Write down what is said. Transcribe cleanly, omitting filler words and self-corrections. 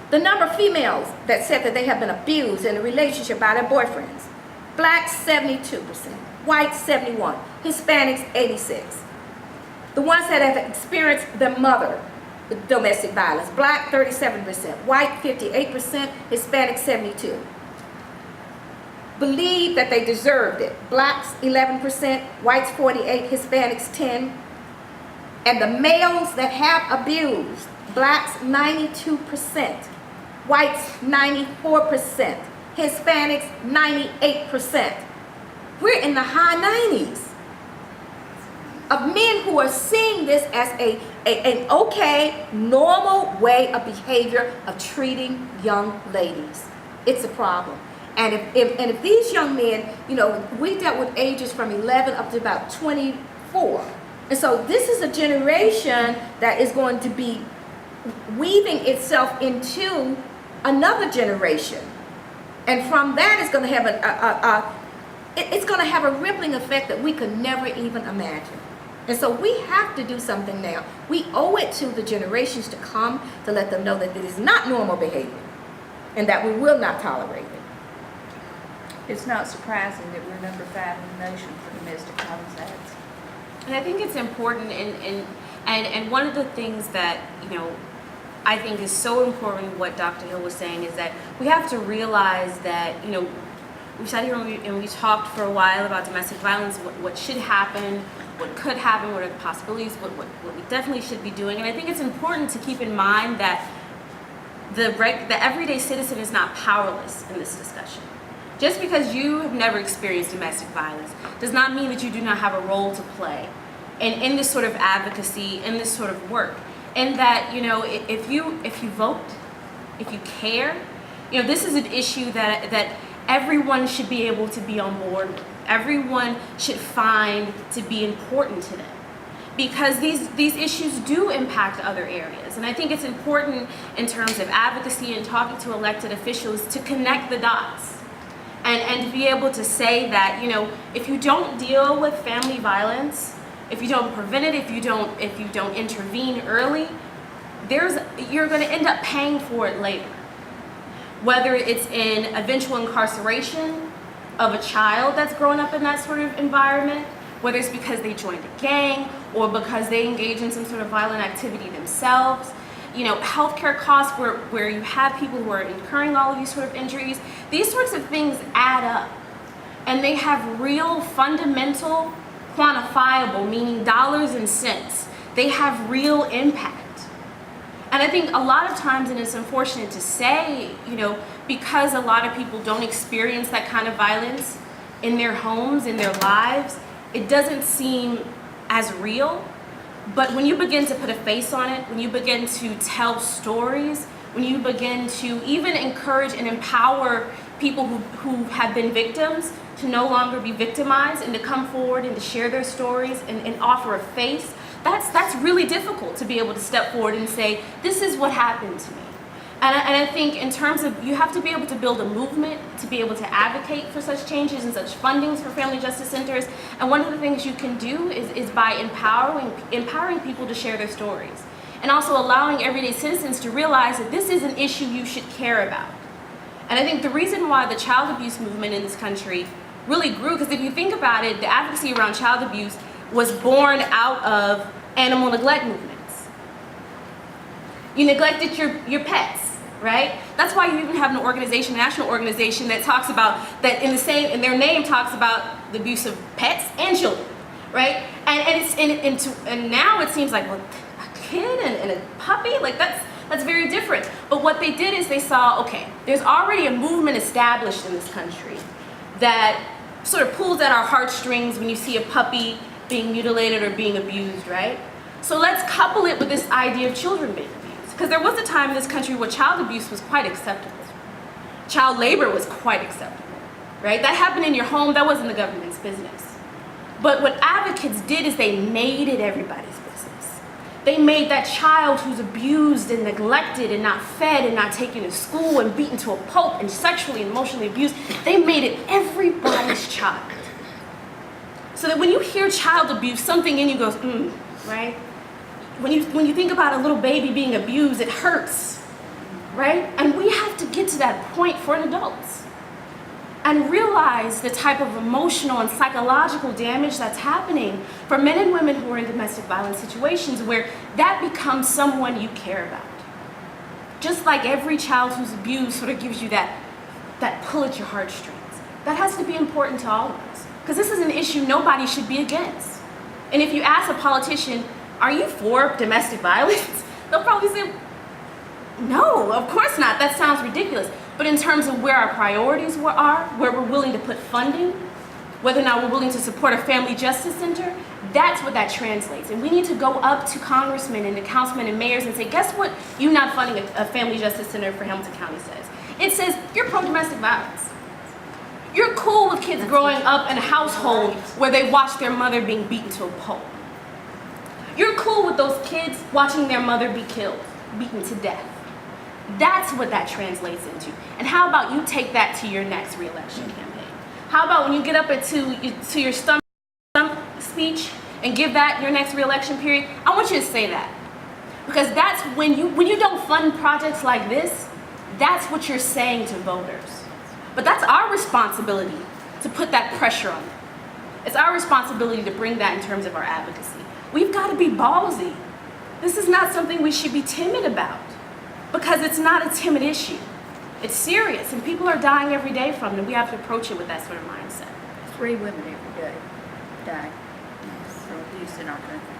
The number of females that said that they have been abused in a relationship by their boyfriends. Blacks, 72%. Whites, 71%. Hispanics, 86%. The ones that have experienced their mother with domestic violence. Black, 37%. White, 58%. Hispanic, 72%. Believe that they deserved it. Blacks, 11%. Whites, 48%. Hispanics, 10%. And the males that have abused. Blacks, 92%. Whites, 94%. Hispanics, 98%. We're in the high 90s of men who are seeing this as an okay, normal way of behavior of treating young ladies. It's a problem. And if these young men, you know, we dealt with ages from 11 up to about 24. And so this is a generation that is going to be weaving itself into another generation. And from that it's going to have it's going to have a rippling effect that we could never even imagine. And so we have to do something now. We owe it to the generations to come to let them know that it is not normal behavior and that we will not tolerate it. It's not surprising that we're number 5 in the nation for domestic violence acts. And I think it's important, and one of the things that, you know, I think is so important what Dr. Hill was saying is that we have to realize that, you know, we sat here and we talked for a while about domestic violence, what should happen, what could happen, what are the possibilities, what we definitely should be doing. And I think it's important to keep in mind that the everyday citizen is not powerless in this discussion. Just because you have never experienced domestic violence does not mean that you do not have a role to play in this sort of advocacy, in this sort of work. And that, you know, if you vote, if you care, you know, this is an issue that everyone should be able to be on board with. Everyone should find to be important to them, because these issues do impact other areas. And I think it's important in terms of advocacy and talking to elected officials to connect the dots and to be able to say that, you know, if you don't deal with family violence, if you don't prevent it, if you don't intervene early, you're going to end up paying for it later. Whether it's in eventual incarceration of a child that's grown up in that sort of environment, whether it's because they joined a gang or because they engage in some sort of violent activity themselves. You know, healthcare costs where you have people who are incurring all of these sort of injuries. These sorts of things add up, and they have real, fundamental, quantifiable, meaning dollars and cents. They have real impact. And I think a lot of times, and it's unfortunate to say, you know, because a lot of people don't experience that kind of violence in their homes, in their lives, it doesn't seem as real. But when you begin to put a face on it, when you begin to tell stories, when you begin to even encourage and empower people who have been victims to no longer be victimized and to come forward and to share their stories and offer a face, that's really difficult to be able to step forward and say, this is what happened to me. And I think in terms of, you have to be able to build a movement to be able to advocate for such changes and such fundings for family justice centers. And one of the things you can do is by empowering people to share their stories. And also allowing everyday citizens to realize that this is an issue you should care about. And I think the reason why the child abuse movement in this country really grew, because if you think about it, the advocacy around child abuse was born out of animal neglect movements. You neglected your pets. Right? That's why you even have an organization, a national organization that talks about that in their name talks about the abuse of pets and children, right? And now it seems like, well, a kid and a puppy, like that's very different. But what they did is they saw, okay, there's already a movement established in this country that sort of pulls at our heartstrings when you see a puppy being mutilated or being abused, right? So let's couple it with this idea of children being abused. Because there was a time in this country where child abuse was quite acceptable. Child labor was quite acceptable, right? That happened in your home, that wasn't the government's business. But what advocates did is they made it everybody's business. They made that child who's abused and neglected and not fed and not taken to school and beaten to a pulp and sexually and emotionally abused, they made it everybody's child. So that when you hear child abuse, something in you goes, right? When you think about a little baby being abused, it hurts. right? And we have to get to that point for adults and realize the type of emotional and psychological damage that's happening for men and women who are in domestic violence situations, where that becomes someone you care about. Just like every child who's abused sort of gives you that pull at your heartstrings. That has to be important to all of us, because this is an issue nobody should be against. And if you ask a politician, are you for domestic violence? They'll probably say, no, of course not. That sounds ridiculous. But in terms of where our priorities are, where we're willing to put funding, whether or not we're willing to support a family justice center, that's what that translates. And we need to go up to congressmen and to councilmen and mayors and say, guess what you not funding a family justice center for Hamilton County says? It says you're pro-domestic violence. You're cool with kids growing up in a household where they watch their mother being beaten to a pulp. You're cool with those kids watching their mother be killed, beaten to death. That's what that translates into. And how about you take that to your next re-election campaign? How about when you get up to your stump speech and give that your next re-election period? I want you to say that. Because that's when you don't fund projects like this, that's what you're saying to voters. But that's our responsibility to put that pressure on them. It's our responsibility to bring that in terms of our advocacy. We've got to be ballsy. This is not something we should be timid about, because it's not a timid issue. It's serious, and people are dying every day from it, and we have to approach it with that sort of mindset. 3 women every day die from abuse in our country.